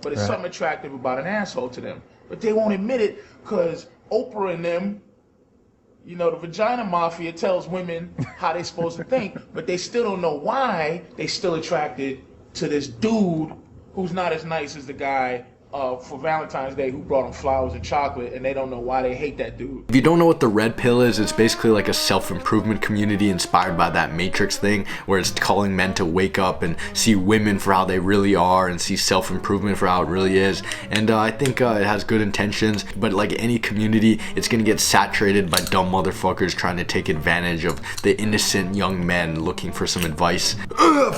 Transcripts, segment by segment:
but it's something attractive about an asshole to them. But they won't admit it because Oprah and them, you know, the vagina mafia tells women how they're supposed to think, but they still don't know why they still attracted to this dude who's not as nice as the guy for Valentine's Day who brought them flowers and chocolate, and they don't know why they hate that dude. If you don't know what the Red Pill is, it's basically like a self-improvement community inspired by that Matrix thing, where it's calling men to wake up and see women for how they really are and see self-improvement for how it really is. And I think it has good intentions, but like any community, it's gonna get saturated by dumb motherfuckers trying to take advantage of the innocent young men looking for some advice.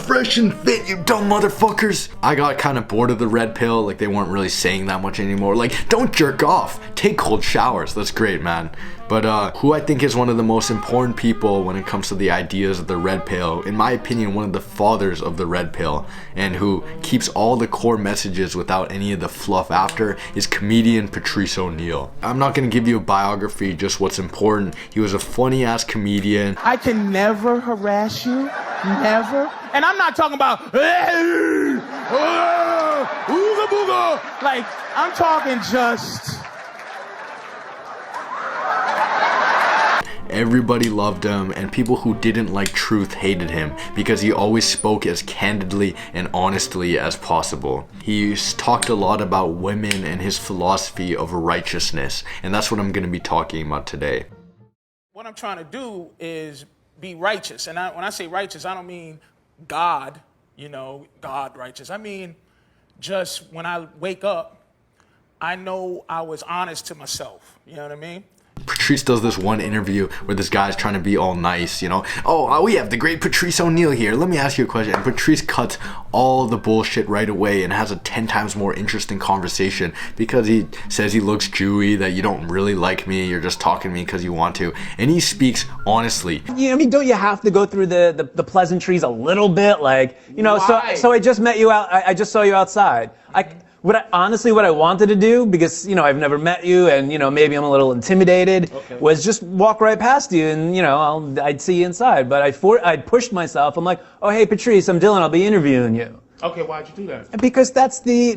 Fresh and fit, you dumb motherfuckers. I got kind of bored of the Red Pill, like they weren't really saying that much anymore. Like, don't jerk off, take cold showers. That's great, man. But who I think is one of the most important people when it comes to the ideas of the Red Pill, in my opinion, one of the fathers of the Red Pill, and who keeps all the core messages without any of the fluff after, is comedian Patrice O'Neal. I'm not gonna give you a biography, just what's important. He was a funny ass comedian. I can never harass you, never. And I'm not talking about ooga booga. Like, I'm talking just. Everybody loved him, and people who didn't like truth hated him because he always spoke as candidly and honestly as possible. He talked a lot about women and his philosophy of righteousness, and that's what I'm going to be talking about today. What I'm trying to do is be righteous. And when I say righteous, I don't mean God, you know, God righteous. I mean, just when I wake up, I know I was honest to myself. You know what I mean? Patrice does this one interview where this guy's trying to be all nice, you know. Oh, we have the great Patrice O'Neal here. Let me ask you a question. And Patrice cuts all the bullshit right away and has a 10 times more interesting conversation because he says he looks Jewy, that you don't really like me, you're just talking to me because you want to. And he speaks honestly. You know, I mean, don't you have to go through the pleasantries a little bit? Like, you know, so I just met you out, I just saw you outside. Honestly, what I wanted to do, because, you know, I've never met you and, you know, maybe I'm a little intimidated, was just walk right past you and, you know, I'd see you inside. But I'd pushed myself. I'm like, oh, hey, Patrice, I'm Dylan. I'll be interviewing you. Okay, why'd you do that? Because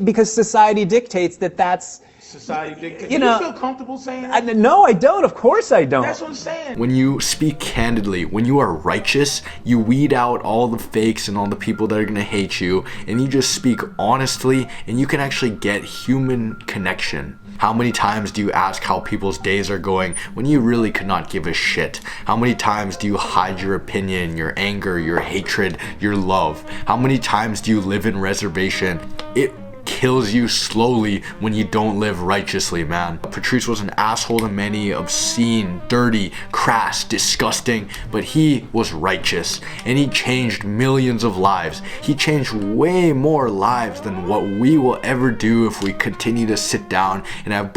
because society dictates that's... Society dictates. You Do know, you feel comfortable saying that? No, I don't. Of course I don't. That's what I'm saying. When you speak candidly, when you are righteous, you weed out all the fakes and all the people that are going to hate you, and you just speak honestly, and you can actually get human connection. How many times do you ask how people's days are going when you really could not give a shit? How many times do you hide your opinion, your anger, your hatred, your love? How many times do you live in reservation? It kills you slowly when you don't live righteously, man. Patrice was an asshole to many, obscene, dirty, crass, disgusting, but he was righteous, and he changed millions of lives. He changed way more lives than what we will ever do if we continue to sit down and have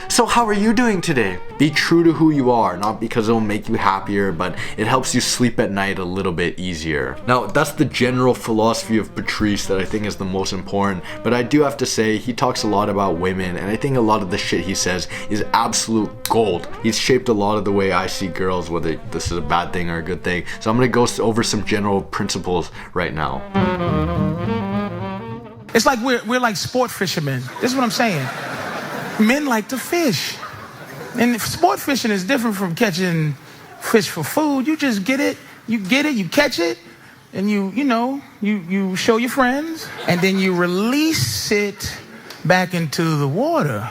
so how are you doing today? Be true to who you are, not because it'll make you happier, but it helps you sleep at night a little bit easier. Now, that's the general philosophy of Patrice that I think is the most important, but I do have to say he talks a lot about women, and I think a lot of the shit he says is absolute gold. He's shaped a lot of the way I see girls, whether this is a bad thing or a good thing. So I'm gonna go over some general principles right now. It's like we're like sport fishermen. This is what I'm saying. Men like to fish. And sport fishing is different from catching fish for food. You just get it, you catch it, and you show your friends, and then you release it back into the water.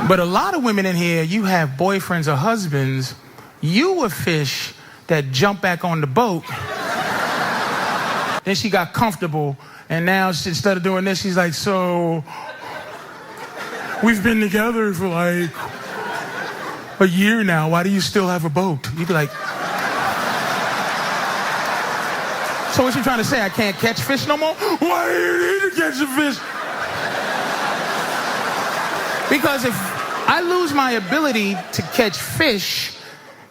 But a lot of women in here, you have boyfriends or husbands, you a fish that jump back on the boat. Then she got comfortable, and now instead of doing this, she's like, so we've been together for like a year now. Why do you still have a boat? You'd be like, so what you trying to say? I can't catch fish no more? Why do you need to catch a fish? Because if I lose my ability to catch fish,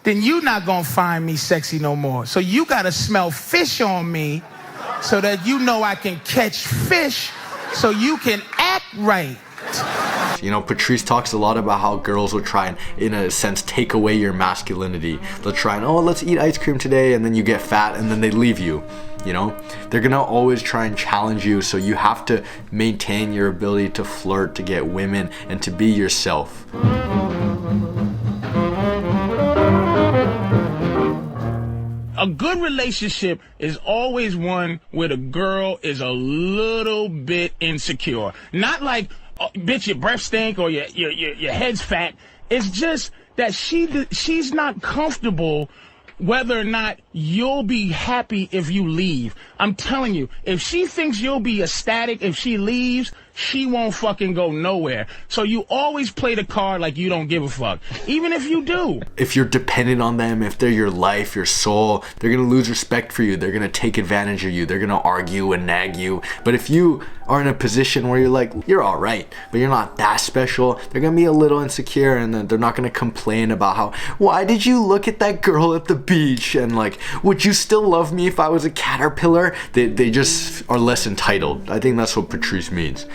then you're not gonna find me sexy no more. So you gotta smell fish on me so that you know I can catch fish so you can act right. girls. You know, Patrice talks a lot about how girls will try and, in a sense, take away your masculinity. They'll try and, oh, let's eat ice cream today, and then you get fat, and then they leave you. You know, they're gonna always try and challenge you, so you have to maintain your ability to flirt, to get women, and to be yourself. A good relationship is always one where the girl is a little bit insecure. Not like, oh, bitch, your breath stink or your head's fat. It's just that she's not comfortable whether or not you'll be happy if you leave. I'm telling you, if she thinks you'll be ecstatic if she leaves, she won't fucking go nowhere. So you always play the card like you don't give a fuck, even if you do. If you're dependent on them, if they're your life, your soul, they're gonna lose respect for you. They're gonna take advantage of you. They're gonna argue and nag you. But if you are in a position where you're like, you're all right, but you're not that special, they're gonna be a little insecure, and then they're not gonna complain about how, why did you look at that girl at the beach? And like, would you still love me if I was a caterpillar? They just are less entitled. I think that's what Patrice means.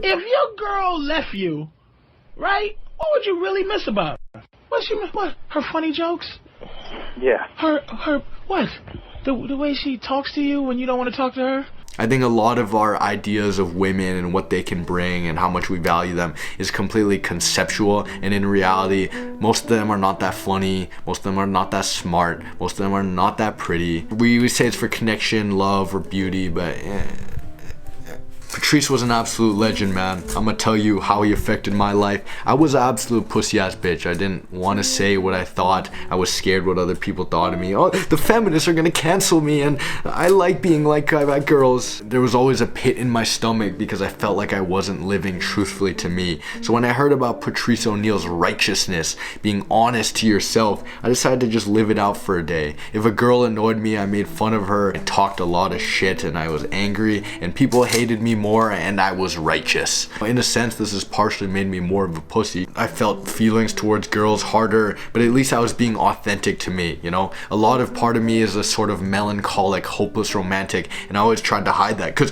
If your girl left you, right, what would you really miss about her? What? Her funny jokes? Yeah. Her what? The way she talks to you when you don't want to talk to her? I think a lot of our ideas of women and what they can bring and how much we value them is completely conceptual, and in reality, most of them are not that funny, most of them are not that smart, most of them are not that pretty. We say it's for connection, love, or beauty, but Patrice was an absolute legend, man. I'm gonna tell you how he affected my life. I was an absolute pussy-ass bitch. I didn't want to say what I thought. I was scared what other people thought of me. Oh, the feminists are gonna cancel me, and I like being like girls. There was always a pit in my stomach because I felt like I wasn't living truthfully to me. So when I heard about Patrice O'Neal's righteousness, being honest to yourself, I decided to just live it out for a day. If a girl annoyed me, I made fun of her, I talked a lot of shit, and I was angry, and people hated me more, and I was righteous. In a sense, this has partially made me more of a pussy. I felt feelings towards girls harder, but at least I was being authentic to me, you know? A lot of part of me is a sort of melancholic, hopeless romantic, and I always tried to hide that, because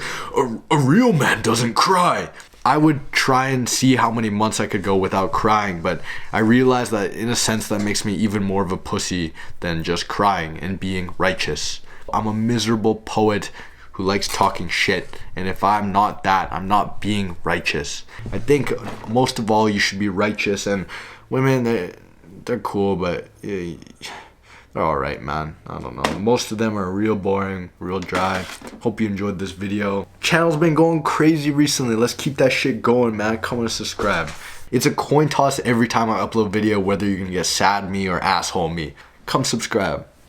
a real man doesn't cry. I would try and see how many months I could go without crying, but I realized that in a sense that makes me even more of a pussy than just crying and being righteous. I'm a miserable poet who likes talking shit, and if I'm not that, I'm not being righteous. I think most of all, you should be righteous, and women, they're cool, but they're alright, man. I don't know. Most of them are real boring, real dry. Hope you enjoyed this video. Channel's been going crazy recently. Let's keep that shit going, man. Come and subscribe. It's a coin toss every time I upload video whether you're gonna get sad me or asshole me. Come subscribe.